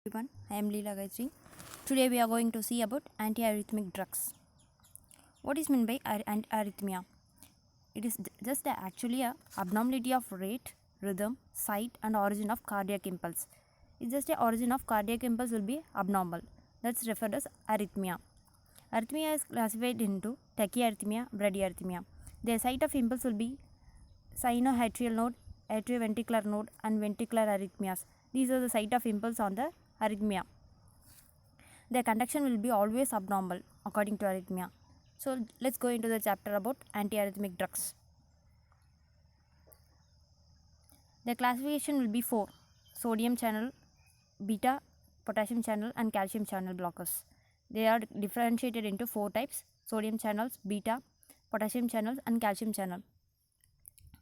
Everyone, I am Leela Gayatri. Today we are going to see about antiarrhythmic drugs. What is meant by arrhythmia? It is just actually a abnormality of rate, rhythm, site and origin of cardiac impulse. It's just a origin of cardiac impulse will be abnormal. That's referred as arrhythmia. Arrhythmia is classified into tachyarrhythmia, bradyarrhythmia. The site of impulse will be sinoatrial node, atrioventricular node and ventricular arrhythmias. These are the site of impulse on the arrhythmia. The conduction will be always abnormal according to arrhythmia. So let's go into the chapter about antiarrhythmic drugs. The classification will be 4: sodium channel, beta, potassium channel and calcium channel blockers. They are differentiated into 4 types: sodium channels, beta, potassium channels and calcium channel.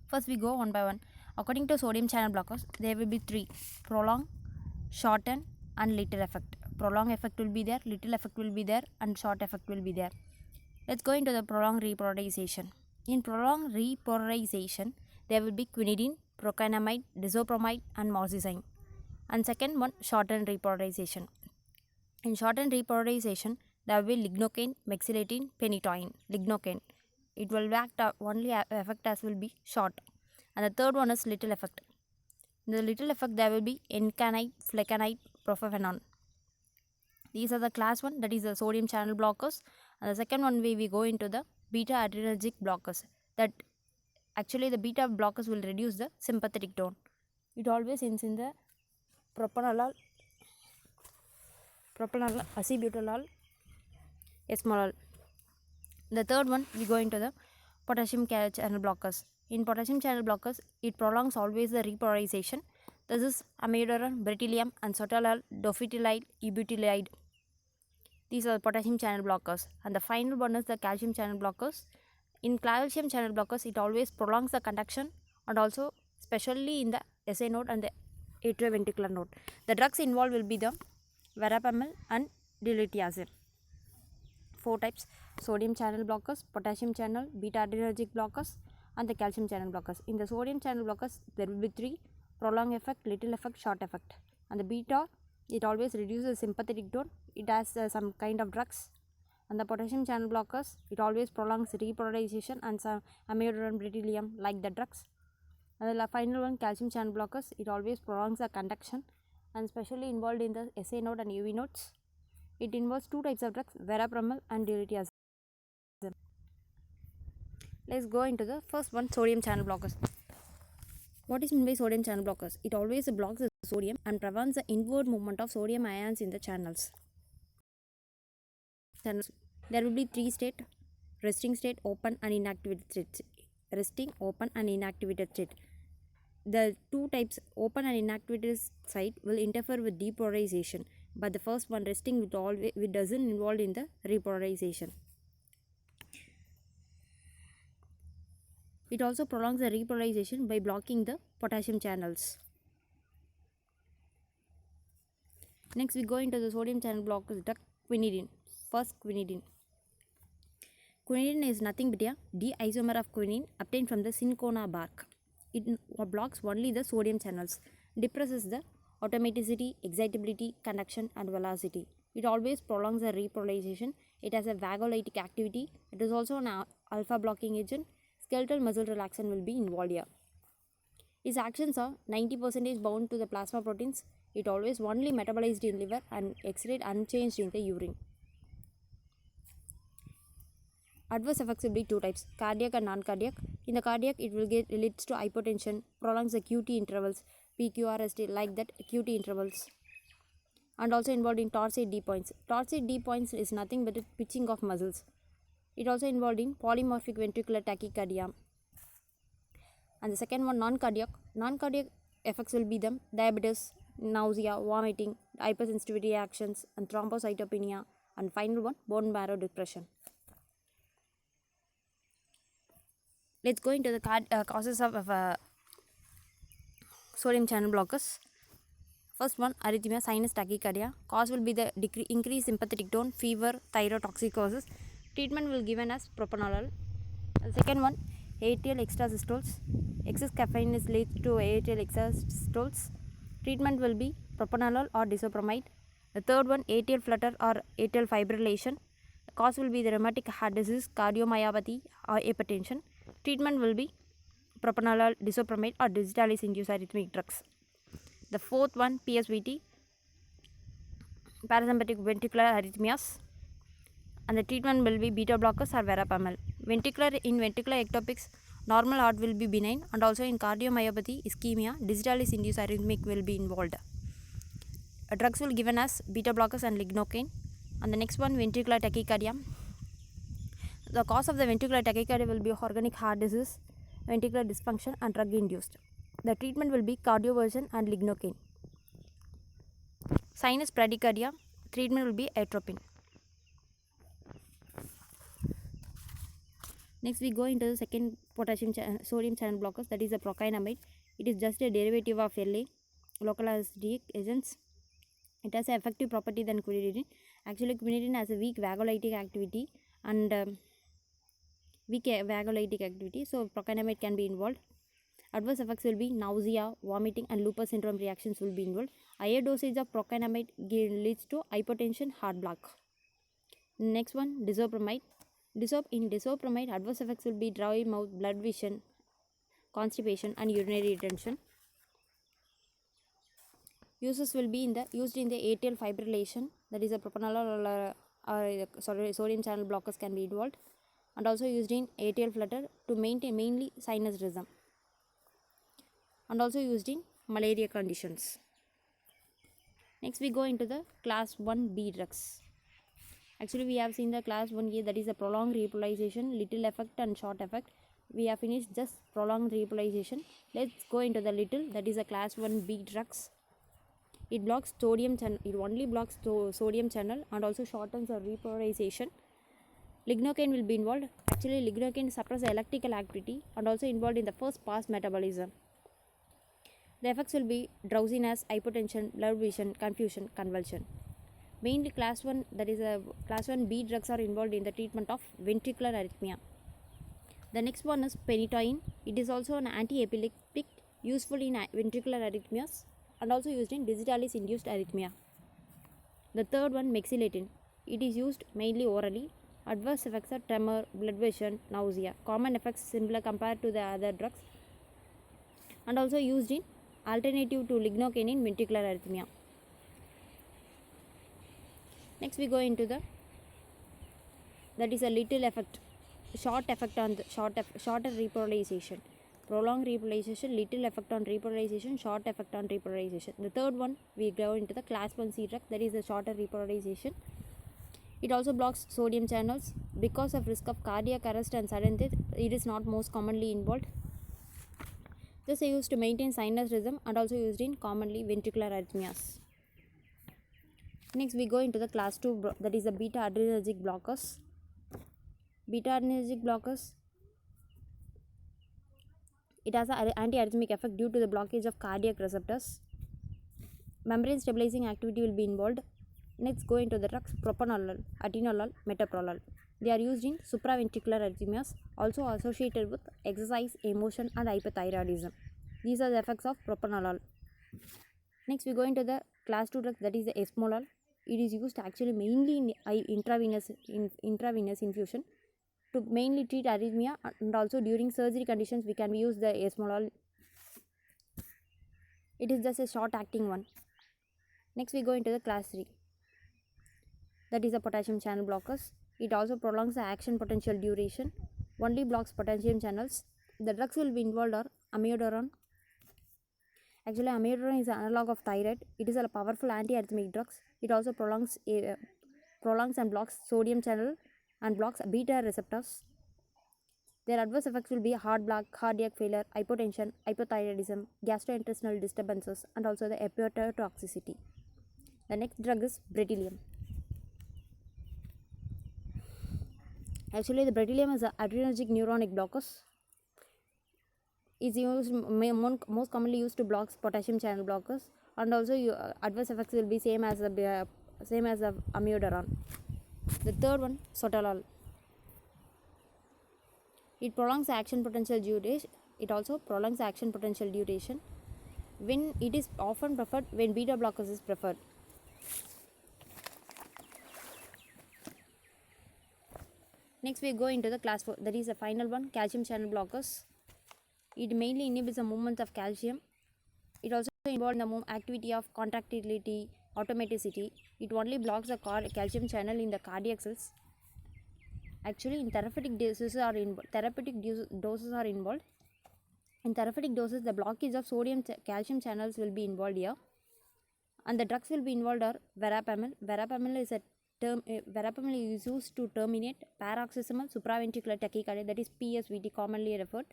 First we go one by one. According to sodium channel blockers, there will be 3: prolong, shorten and little effect. Prolong effect will be there, little effect will be there and short effect will be there. Let's go into the prolonged repolarization. In prolonged repolarization, there will be quinidine, procainamide, disopromide and moxizine. And second one, shortened repolarization. In shortened repolarization, there will be lignocaine, mexiletine, phenytoin. Lignocaine, it will act only effect as will be short. And the third one is little effect. In the little effect, there will be encanide, flecainide, propafenone. These are the class 1, that is the sodium channel blockers. And the second one we go into the beta adrenergic blockers. That actually the beta blockers will reduce the sympathetic tone. It always ends in the propranolol, acebutolol, esmolol. The third one we go into the potassium channel blockers. In potassium channel blockers, it prolongs always the repolarization. This is amiodarone, beryllium and sotalol, dofetilide, ebutylide. These are the potassium channel blockers. And the final one is the calcium channel blockers. In calcium channel blockers, it always prolongs the conduction and also especially in the SA node and the atrioventricular node. The drugs involved will be the verapamil and diltiazem. 4 types: sodium channel blockers, potassium channel, beta adrenergic blockers and the calcium channel blockers. In the sodium channel blockers, there will be 3: prolonged effect, little effect, short effect. And the beta, it always reduces sympathetic tone. It has some kind of drugs. And the potassium channel blockers, it always prolongs repolarization and some amiodarone, beryllium like the drugs. And the final one, calcium channel blockers, it always prolongs the conduction and especially involved in the SA node and UV nodes. It involves 2 types of drugs, verapamil and diltiazem. Let's go into the first one, sodium channel blockers. What is meant by sodium channel blockers? It always blocks the sodium and prevents the inward movement of sodium ions in the channels. There will be 3 state: resting state, open and inactivated state. Resting, open and inactivated state. The 2 types, open and inactivated site, will interfere with depolarization, but the first one, resting, it doesn't involve in the repolarization. It also prolongs the repolarization by blocking the potassium channels. Next we go into the sodium channel blockers drug, quinidine. First, quinidine. Quinidine is nothing but a D-isomer of quinine obtained from the cinchona bark. It blocks only the sodium channels, depresses the automaticity, excitability, conduction and velocity. It always prolongs the repolarization. It has a vagolytic activity. It is also an alpha blocking agent. Skeletal muscle relaxant will be involved here. Its actions are 90% bound to the plasma proteins. It always only metabolized in liver and excrete unchanged in the urine. Adverse effects will be 2 types, cardiac and non-cardiac. In the cardiac, it leads to hypotension, prolongs the QT intervals, PQRST like that QT intervals, and also involved in torsade D points. Torsade D points is nothing but a pitching of muscles. It also involved in polymorphic ventricular tachycardia. And the second one, non-cardiac. Non-cardiac effects will be the diabetes, nausea, vomiting, hypersensitivity reactions and thrombocytopenia, and final one, bone marrow depression. Let's go into the causes of sodium channel blockers. First one, arrhythmia, sinus tachycardia. Cause will be the increased sympathetic tone, fever, thyrotoxicosis. Treatment will given as propranolol. The second one, atrial extrasystoles. Excess caffeine leads to atrial extrasystoles. Treatment will be propranolol or disopramide. The third one, atrial flutter or atrial fibrillation. The cause will be the rheumatic heart disease, cardiomyopathy or hypertension. Treatment will be propranolol, disopramide or digitalis induced arrhythmic drugs. The fourth one, PSVT, parasympathetic ventricular arrhythmias, and the treatment will be beta blockers or verapamil. In ventricular ectopics, normal heart will be benign, and also in cardiomyopathy, ischemia, digitalis induced arrhythmic will be involved. Drugs will be given as beta blockers and lignocaine. And the next one, ventricular tachycardia. The cause of the ventricular tachycardia will be organic heart disease, ventricular dysfunction and drug induced. The treatment will be cardioversion and lignocaine. Sinus bradycardia, treatment will be atropine. Next we go into the second sodium channel blockers, that is the procainamide. It is just a derivative of LA, local anesthetic agents. It has an effective property than quinidine. Actually, quinidine has a weak vagolytic activity so procainamide can be involved. Adverse effects will be nausea, vomiting and lupus syndrome reactions will be involved. Higher dosage of procainamide leads to hypotension, heart block. Next one, disopramide. In disopramide, adverse effects will be dry mouth, blood vision, constipation and urinary retention. Uses will be used in the atrial fibrillation, that is a propranolol or sodium channel blockers can be involved, and also used in atrial flutter to maintain mainly sinus rhythm, and also used in malaria conditions. Next we go into the class 1B drugs. Actually we have seen the class 1A, that is a prolonged repolarization, little effect and short effect. We have finished just prolonged repolarization. Let's go into the little, that is a class 1B drugs. It blocks sodium channel. It only blocks sodium channel and also shortens the repolarization. Lignocaine will be involved. Actually, lignocaine suppresses electrical activity and also involved in the first pass metabolism. The effects will be drowsiness, hypotension, blurred vision, confusion, convulsion. Mainly class 1, that is a class 1B drugs are involved in the treatment of ventricular arrhythmia. The next one is phenytoin. It is also an anti-epileptic, useful in ventricular arrhythmias and also used in digitalis induced arrhythmia. The third one, mexiletine. It is used mainly orally. Adverse effects are tremor, blood vision, nausea. Common effects similar compared to the other drugs, and also used in alternative to lignocaine in ventricular arrhythmia. Next we go into that is a little effect, short effect on the shorter repolarization. Prolonged repolarization, little effect on repolarization, short effect on repolarization. The third one, we go into the class 1C drug, that is the shorter repolarization. It also blocks sodium channels. Because of risk of cardiac arrest and sudden death, it is not most commonly involved. This is used to maintain sinus rhythm and also used in commonly ventricular arrhythmias. Next we go into the class 2, that is the beta adrenergic blockers. Beta adrenergic blockers, it has an antiarrhythmic effect due to the blockage of cardiac receptors. Membrane stabilizing activity will be involved. Next go into the drugs, propranolol, atenolol, metoprolol. They are used in supraventricular arrhythmias, also associated with exercise, emotion and hypothyroidism. These are the effects of propranolol. Next we go into the class 2 drug, that is the esmolol. It is used actually mainly in intravenous infusion to mainly treat arrhythmia, and also during surgery conditions we can use the esmolol. It is just a short acting one. Next we go into the class 3, that is the potassium channel blockers. It also prolongs the action potential duration, only blocks potassium channels. The drugs will be involved are amiodarone. Actually amiodarone is an analog of thyroid. It is a powerful antiarrhythmic drug. It also prolongs and blocks sodium channel and blocks beta receptors. Their adverse effects will be heart block, cardiac failure, hypotension, hypothyroidism, gastrointestinal disturbances and also the hepatotoxicity. The next drug is bretylium. Actually the bretylium is an adrenergic neuronic blockers. Is used most commonly used to block potassium channel blockers, and also adverse effects will be same as the amiodarone. The third one, sotalol. It prolongs the action potential duration. It also prolongs the action potential duration. when it is often preferred when beta blockers is preferred. Next we go into the class 4, that is the final one, calcium channel blockers. It mainly inhibits the movement of calcium. It also involves in the activity of contractility, automaticity. It only blocks the calcium channel in the cardiac cells. Actually, in therapeutic doses are involved. In therapeutic doses, the blockage of sodium calcium channels will be involved here, and the drugs will be involved are verapamil. Verapamil is used to terminate paroxysmal supraventricular tachycardia, that is PSVT commonly referred,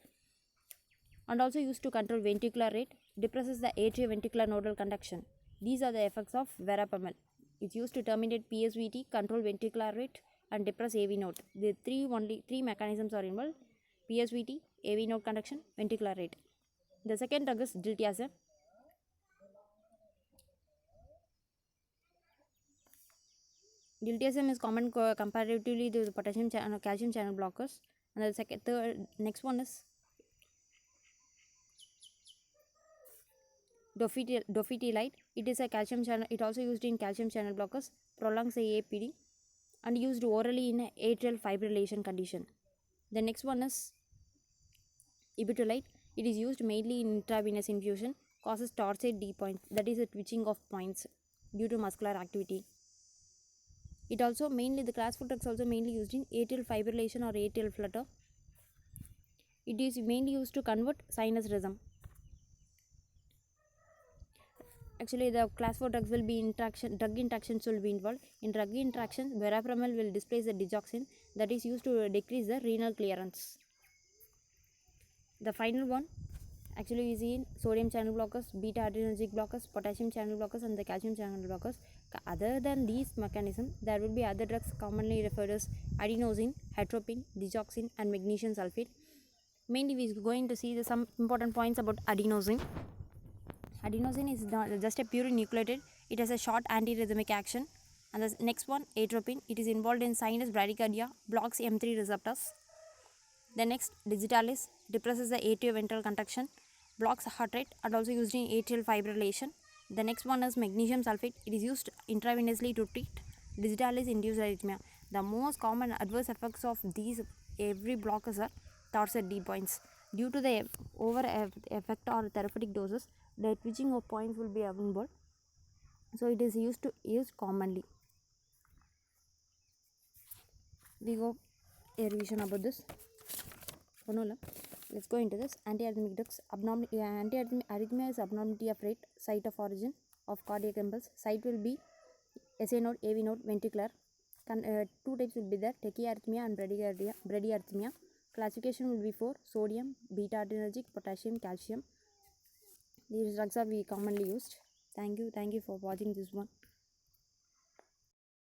and also used to control ventricular rate, depresses the atrioventricular nodal conduction. These are the effects of verapamil. It's used to terminate PSVT, control ventricular rate, and depress AV node. The three mechanisms are involved: PSVT, AV node conduction, ventricular rate. The second drug is diltiazem. Diltiazem is common comparatively to the potassium calcium channel blockers. And the next one is dofetilide. It is a calcium channel. It also used in calcium channel blockers, prolongs the APD, and used orally in atrial fibrillation condition. The next one is ibutolide. It is used mainly in intravenous infusion, causes torsade D points, that is a twitching of points due to muscular activity. It also mainly, the class 4 drugs also mainly used in atrial fibrillation or atrial flutter. It is mainly used to convert sinus rhythm. Actually, the class 4 drugs will be drug interactions will be involved. In drug interactions, verapamil will displace the digoxin, that is used to decrease the renal clearance. The final one actually is in sodium channel blockers, beta adrenergic blockers, potassium channel blockers, and the calcium channel blockers. Other than these mechanisms, there will be other drugs commonly referred as adenosine, atropine, digoxin, and magnesium sulfate. Mainly we are going to see some important points about adenosine. Adenosine is not just a pure nucleotide. It has a short antiarrhythmic action. And the next one, atropine. It is involved in sinus bradycardia, blocks M3 receptors. The next, digitalis, depresses the atrioventral conduction, blocks heart rate, and also used in atrial fibrillation. The next one is magnesium sulfate. It is used intravenously to treat digitalis induced arrhythmia. The most common adverse effects of these every blockers are torsade D points. Due to the over effect or therapeutic doses, the twitching of points will be involved. So it is used commonly. We go a revision about this. Let's go into this. Antiarrhythmic drugs. Arrhythmia is abnormality of rate, site of origin of cardiac impulse. Site will be SA node, AV node, ventricular. Two types will be there: tachyarrhythmia and bradyarrhythmia. Classification will be 4: sodium, beta adrenergic, potassium, calcium. These drugs are commonly used. Thank you for watching this one.